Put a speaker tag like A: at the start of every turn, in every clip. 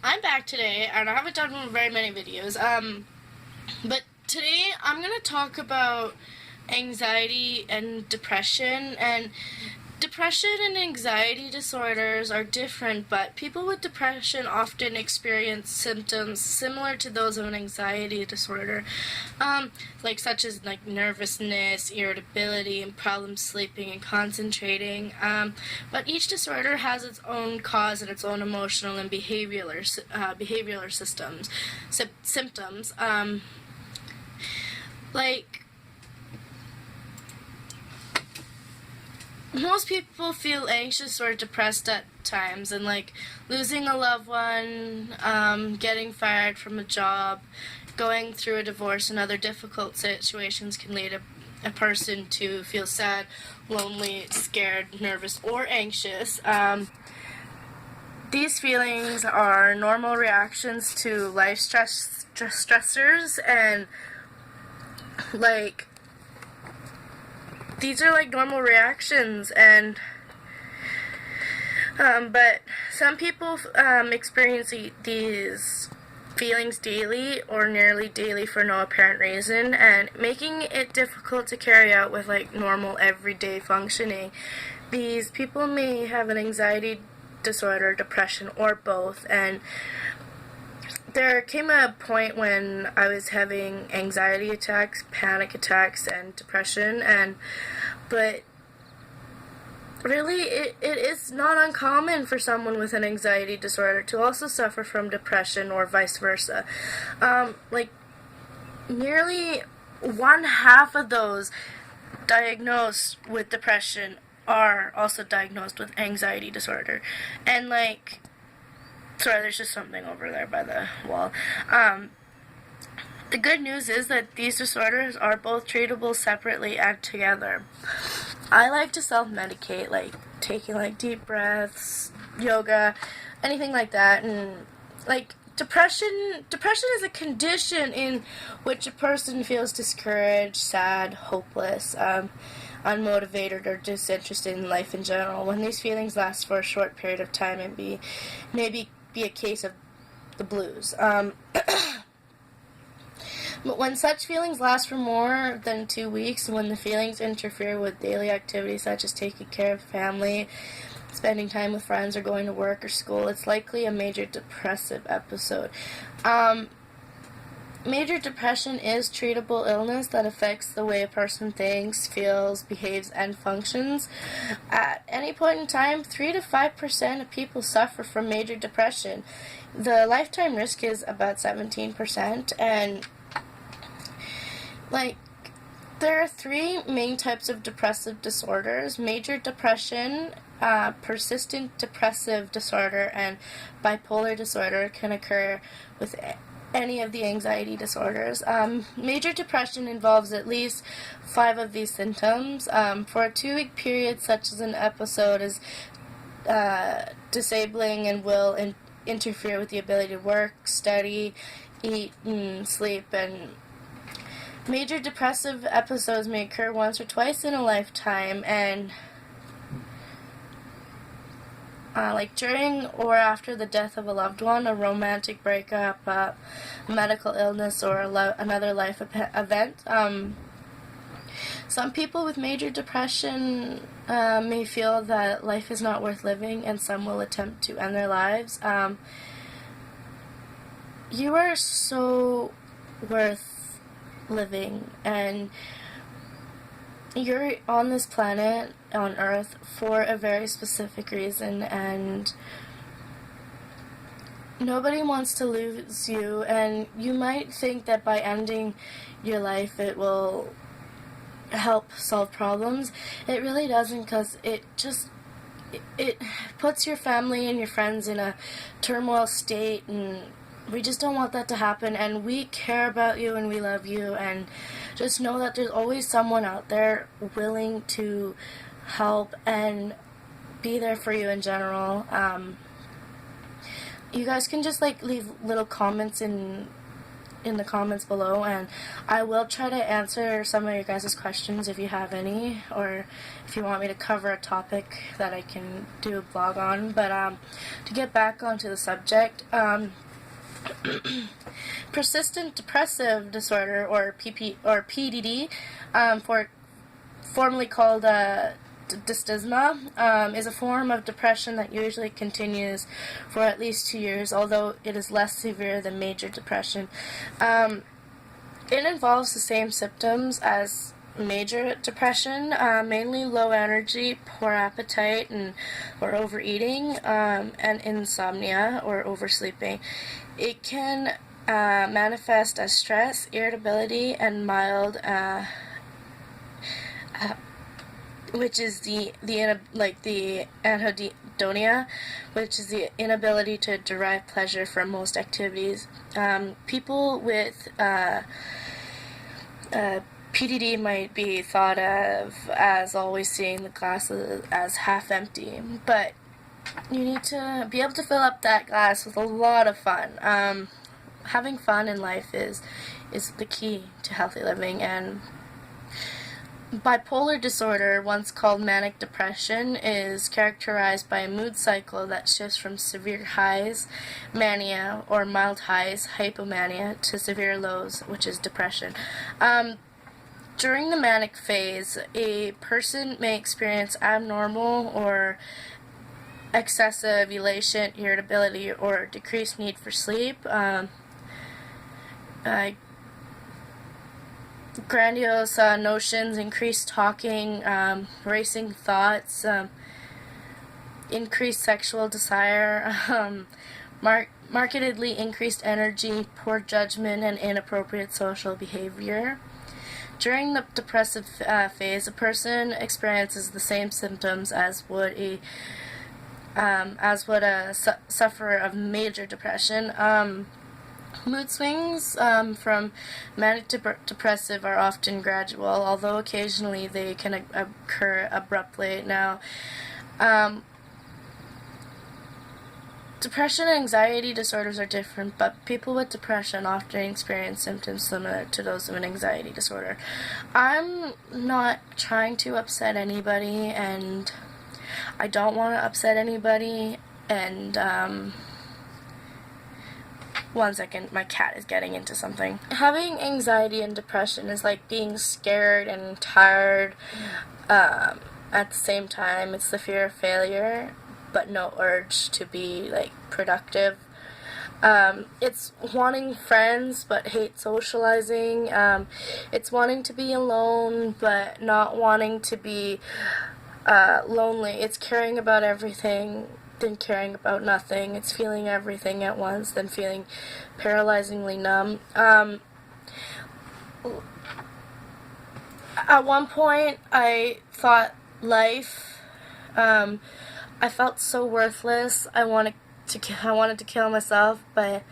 A: I'm back today, and I haven't done very many videos. But today I'm gonna talk about anxiety and depression. And depression and anxiety disorders are different, but people with depression often experience symptoms similar to those of an anxiety disorder, like such as like nervousness, irritability, and problems sleeping and concentrating. But each disorder has its own cause and its own emotional and behavioral symptoms. Like most people feel anxious or depressed at times, and like losing a loved one, getting fired from a job, going through a divorce, and other difficult situations can lead a person to feel sad, lonely, scared, nervous, or anxious. These feelings are normal reactions to life stressors, and like these are like normal reactions, and but some people experience these feelings daily or nearly daily for no apparent reason, and making it difficult to carry out with like normal everyday functioning. These people may have an anxiety disorder, depression, or both, and there came a point when I was having anxiety attacks, panic attacks, and depression, but really it is not uncommon for someone with an anxiety disorder to also suffer from depression or vice versa. Like nearly one half of those diagnosed with depression are also diagnosed with anxiety disorder. And like, sorry, there's just something over there by the wall. The good news is that these disorders are both treatable separately and together. I like to self-medicate, like taking like deep breaths, yoga, anything like that. And like depression is a condition in which a person feels discouraged, sad, hopeless, unmotivated, or disinterested in life in general. When these feelings last for a short period of time, and maybe be a case of the blues. But when such feelings last for more than 2 weeks, when the feelings interfere with daily activities such as taking care of family, spending time with friends, or going to work or school, it's likely a major depressive episode. Major depression is treatable illness that affects the way a person thinks, feels, behaves, and functions. At any point in time, 3 to 5% of people suffer from major depression. The lifetime risk is about 17%, and like there are three main types of depressive disorders: major depression, persistent depressive disorder, and bipolar disorder can occur with any of the anxiety disorders. Major depression involves at least 5 of these symptoms. For a 2-week period, such as an episode, is disabling and will interfere with the ability to work, study, eat, and sleep. And major depressive episodes may occur once or twice in a lifetime, and like during or after the death of a loved one, a romantic breakup, medical illness, or another life event. Some people with major depression may feel that life is not worth living, and some will attempt to end their lives. You are so worth living, and you're on this planet, on Earth, for a very specific reason, and nobody wants to lose you. And you might think that by ending your life it will help solve problems. It really doesn't, because it puts your family and your friends in a turmoil state, and we just don't want that to happen. And we care about you and we love you, and just know that there's always someone out there willing to help and be there for you in general. You guys can just like leave little comments in in the comments below, and I will try to answer some of your guys' questions if you have any, or if you want me to cover a topic that I can do a blog on. But to get back onto the subject, persistent depressive disorder, or PDD, formerly called dysthymia, is a form of depression that usually continues for at least 2 years, although it is less severe than major depression. It involves the same symptoms as major depression, mainly low energy, poor appetite, or overeating, and insomnia or oversleeping. It can manifest as stress, irritability, and mild which is the anhedonia, which is the inability to derive pleasure from most activities. People with PDD might be thought of as always seeing the glass as half empty, but you need to be able to fill up that glass with a lot of fun. Having fun in life is the key to healthy living. And bipolar disorder, once called manic depression, is characterized by a mood cycle that shifts from severe highs, mania, or mild highs, hypomania, to severe lows, which is depression. During the manic phase, a person may experience abnormal or excessive elation, irritability, or decreased need for sleep. Grandiose notions, increased talking, racing thoughts, increased sexual desire, markedly increased energy, poor judgment, and inappropriate social behavior. During the depressive phase, a person experiences the same symptoms as would a sufferer of major depression. Mood swings from manic to depressive are often gradual, although occasionally they can occur abruptly. Now, depression and anxiety disorders are different, but people with depression often experience symptoms similar to those of an anxiety disorder. I'm not trying to upset anybody, and I don't want to upset anybody, and one second, my cat is getting into something. Having anxiety and depression is like being scared and tired at the same time. It's the fear of failure, but no urge to be like productive. It's wanting friends but hate socializing. It's wanting to be alone but not wanting to be lonely. It's caring about everything then caring about nothing. It's feeling everything at once, then feeling paralyzingly numb. At one point, I thought life. I felt so worthless. I wanted to kill myself, but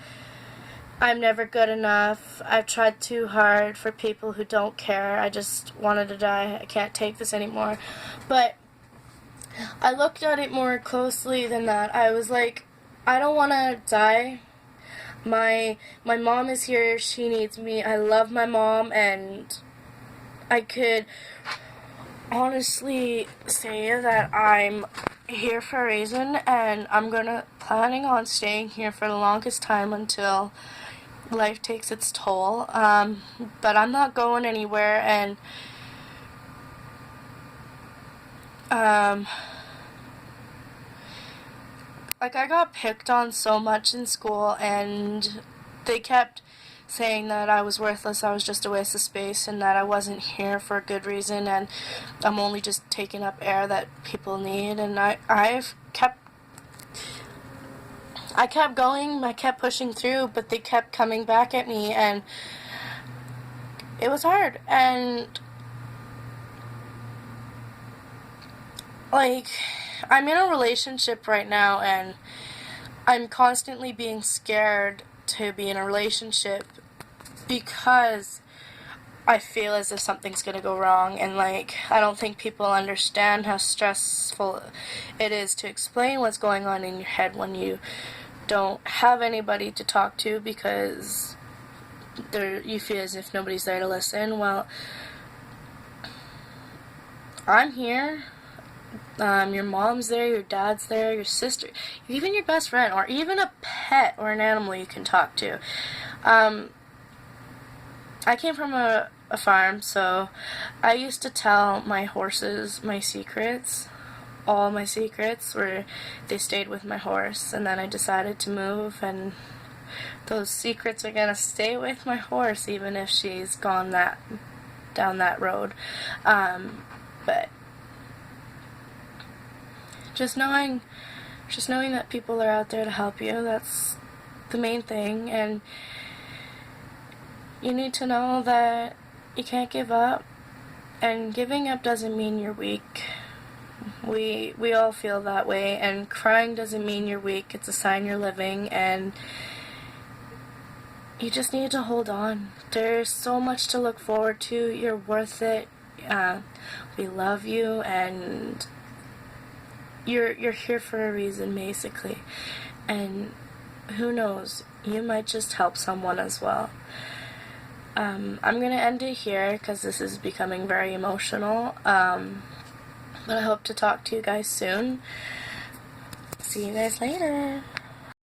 A: I'm never good enough. I've tried too hard for people who don't care. I just wanted to die. I can't take this anymore. But I looked at it more closely than that. I was like, I don't want to die. My mom is here. She needs me. I love my mom, and I could honestly say that I'm here for a reason, and I'm planning on staying here for the longest time until life takes its toll. But I'm not going anywhere, and like, I got picked on so much in school, and they kept saying that I was worthless, I was just a waste of space, and that I wasn't here for a good reason, and I'm only just taking up air that people need. And I kept going, I kept pushing through, but they kept coming back at me, and it was hard. And like, I'm in a relationship right now, and I'm constantly being scared to be in a relationship because I feel as if something's gonna go wrong, and like, I don't think people understand how stressful it is to explain what's going on in your head when you don't have anybody to talk to, because you feel as if nobody's there to listen. Well, I'm here. Your mom's there, your dad's there, your sister, even your best friend, or even a pet or an animal you can talk to. I came from a farm, so I used to tell my horses my secrets. All my secrets were they stayed with my horse, and then I decided to move, and those secrets are gonna stay with my horse even if she's gone down that road. But just knowing that people are out there to help you, that's the main thing. And you need to know that you can't give up, and giving up doesn't mean you're weak. We all feel that way, and crying doesn't mean you're weak. It's a sign you're living, and you just need to hold on. There's so much to look forward to. You're worth it. We love you, and you're here for a reason, basically. And who knows, you might just help someone as well. I'm going to end it here because this is becoming very emotional. But I hope to talk to you guys soon. See you guys later.